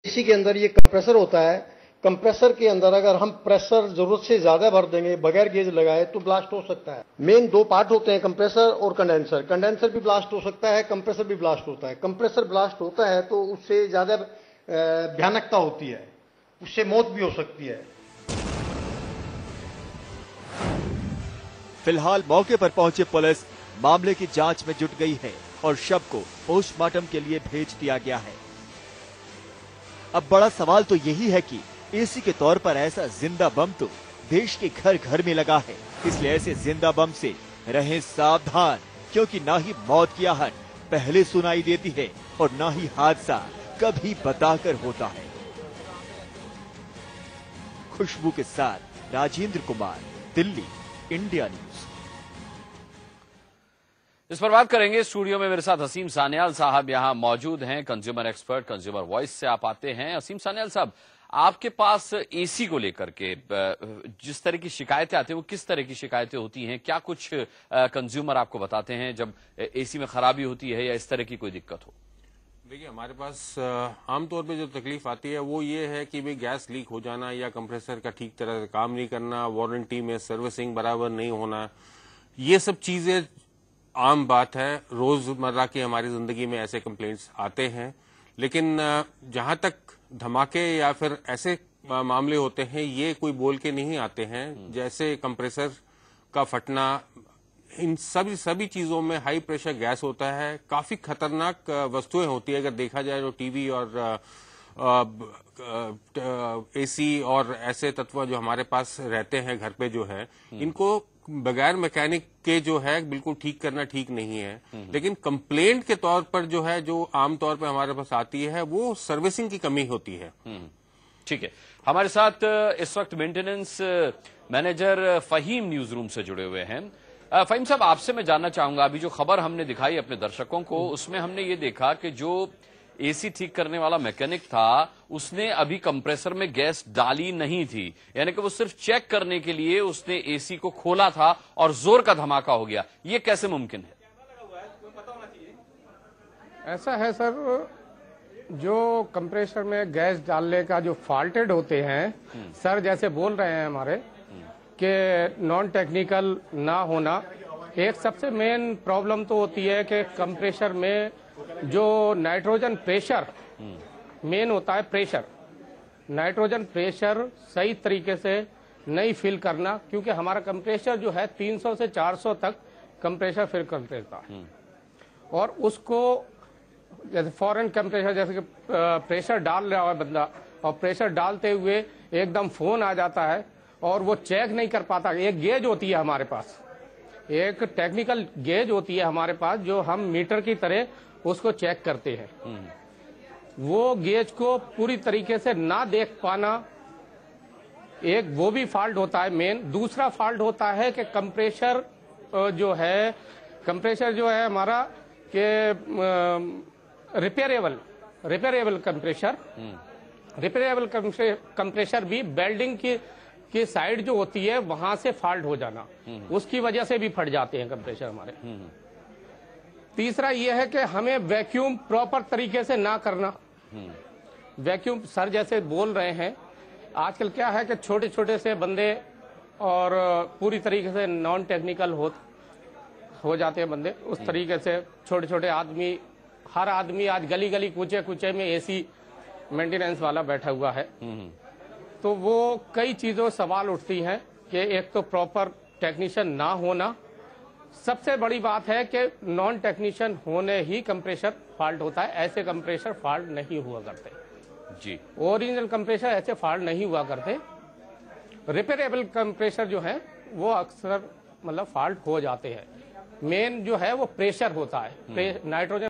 AC के अंदर ये कंप्रेसर होता है। कंप्रेसर के अंदर अगर हम प्रेशर जरूरत से ज्यादा भर देंगे बगैर गेज लगाए तो ब्लास्ट हो सकता है। मेन दो पार्ट होते हैं, कंप्रेसर और कंडेंसर। कंडेंसर भी ब्लास्ट हो सकता है, कंप्रेसर भी ब्लास्ट होता है। कंप्रेसर ब्लास्ट होता है तो उससे ज्यादा भयानकता होती है, उससे मौत भी हो सकती है। फिलहाल मौके पर पहुंची पुलिस मामले की जांच में जुट गई है और शव को पोस्टमार्टम के लिए भेज दिया गया है। अब बड़ा सवाल तो यही है कि एसी के तौर पर ऐसा जिंदा बम तो देश के घर घर में लगा है, इसलिए ऐसे जिंदा बम से रहें सावधान, क्योंकि ना ही मौत की आहट पहले सुनाई देती है और ना ही हादसा कभी बताकर होता है। खुशबू के साथ राजेंद्र कुमार, दिल्ली, इंडिया न्यूज। इस पर बात करेंगे। स्टूडियो में मेरे साथ असीम सान्याल साहब यहां मौजूद हैं, कंज्यूमर एक्सपर्ट, कंज्यूमर वॉइस से आप आते हैं। असीम सान्याल साहब, आपके पास एसी को लेकर के जिस तरह की शिकायतें आती हैं वो किस तरह की शिकायतें होती हैं? क्या कुछ कंज्यूमर आपको बताते हैं जब एसी में खराबी होती है या इस तरह की कोई दिक्कत हो? देखिए, हमारे पास आमतौर पे जो तकलीफ आती है वो ये है कि भाई गैस लीक हो जाना या कंप्रेसर का ठीक तरह से काम नहीं करना, वारंटी में सर्विसिंग बराबर नहीं होना, ये सब चीजें आम बात है। रोजमर्रा की हमारी जिंदगी में ऐसे कंप्लेंट्स आते हैं। लेकिन जहां तक धमाके या फिर ऐसे मामले होते हैं, ये कोई बोल के नहीं आते हैं। जैसे कंप्रेसर का फटना, इन सभी चीजों में हाई प्रेशर गैस होता है। काफी खतरनाक वस्तुएं होती है। अगर देखा जाए तो टीवी और एसी और ऐसे तत्व जो हमारे पास रहते हैं घर पे जो है, इनको बगैर मैकेनिक के जो है बिल्कुल ठीक करना ठीक नहीं है। लेकिन कंप्लेंट के तौर पर जो है, जो आमतौर पर हमारे पास आती है, वो सर्विसिंग की कमी होती है। ठीक है, हमारे साथ इस वक्त maintenance manager Faheem news room से जुड़े हुए हैं। फहीम साहब, आपसे मैं जानना चाहूंगा, अभी जो खबर हमने दिखाई अपने दर्शकों को, उसमें हमने ये देखा कि जो एसी ठीक करने वाला मैकेनिक था उसने अभी कंप्रेसर में गैस डाली नहीं थी, यानी कि वो सिर्फ चेक करने के लिए उसने एसी को खोला था और जोर का धमाका हो गया। ये कैसे मुमकिन है? ऐसा है सर, जो कंप्रेसर में गैस डालने का जो फॉल्टेड होते हैं सर, जैसे बोल रहे हैं हमारे कि नॉन टेक्निकल ना होना, एक सबसे मेन प्रॉब्लम तो होती है कि कंप्रेसर में जो नाइट्रोजन प्रेशर मेन होता है, प्रेशर नाइट्रोजन प्रेशर सही तरीके से नहीं फिल करना, क्योंकि हमारा कंप्रेसर जो है 300 से 400 तक कंप्रेसर फिल कर देता है। और उसको जैसे फॉरेन कंप्रेसर, जैसे कि प्रेशर डाल रहा है बंदा और प्रेशर डालते हुए एकदम फोन आ जाता है और वो चेक नहीं कर पाता। एक गेज होती है हमारे पास, एक टेक्निकल गेज होती है हमारे पास, जो हम मीटर की तरह उसको चेक करते हैं। वो गेज को पूरी तरीके से ना देख पाना, एक वो भी फॉल्ट होता है मेन। दूसरा फॉल्ट होता है कि कंप्रेसर जो है हमारा के रिपेयरेबल कंप्रेसर भी बेल्डिंग की साइड जो होती है वहां से फॉल्ट हो जाना, उसकी वजह से भी फट जाते हैं कंप्रेसर हमारे। तीसरा यह है कि हमें वैक्यूम प्रॉपर तरीके से ना करना। वैक्यूम सर जैसे बोल रहे हैं, आजकल क्या है कि छोटे छोटे से बंदे और पूरी तरीके से नॉन टेक्निकल हो जाते हैं बंदे। उस तरीके से छोटे छोटे आदमी, हर आदमी आज गली गली कूचे कूचे में एसी मेंटेनेंस वाला बैठा हुआ है। तो वो कई चीजों सवाल उठती हैं कि एक तो प्रॉपर टेक्नीशियन ना होना, सबसे बड़ी बात है कि नॉन टेक्नीशियन होने ही कंप्रेसर फॉल्ट होता है। ऐसे कंप्रेसर फॉल्ट नहीं हुआ करते जी, ओरिजिनल कंप्रेसर ऐसे फॉल्ट नहीं हुआ करते। रिपेयरेबल कंप्रेसर जो है वो अक्सर मतलब फॉल्ट हो जाते हैं। मेन जो है वो प्रेशर होता है, नाइट्रोजन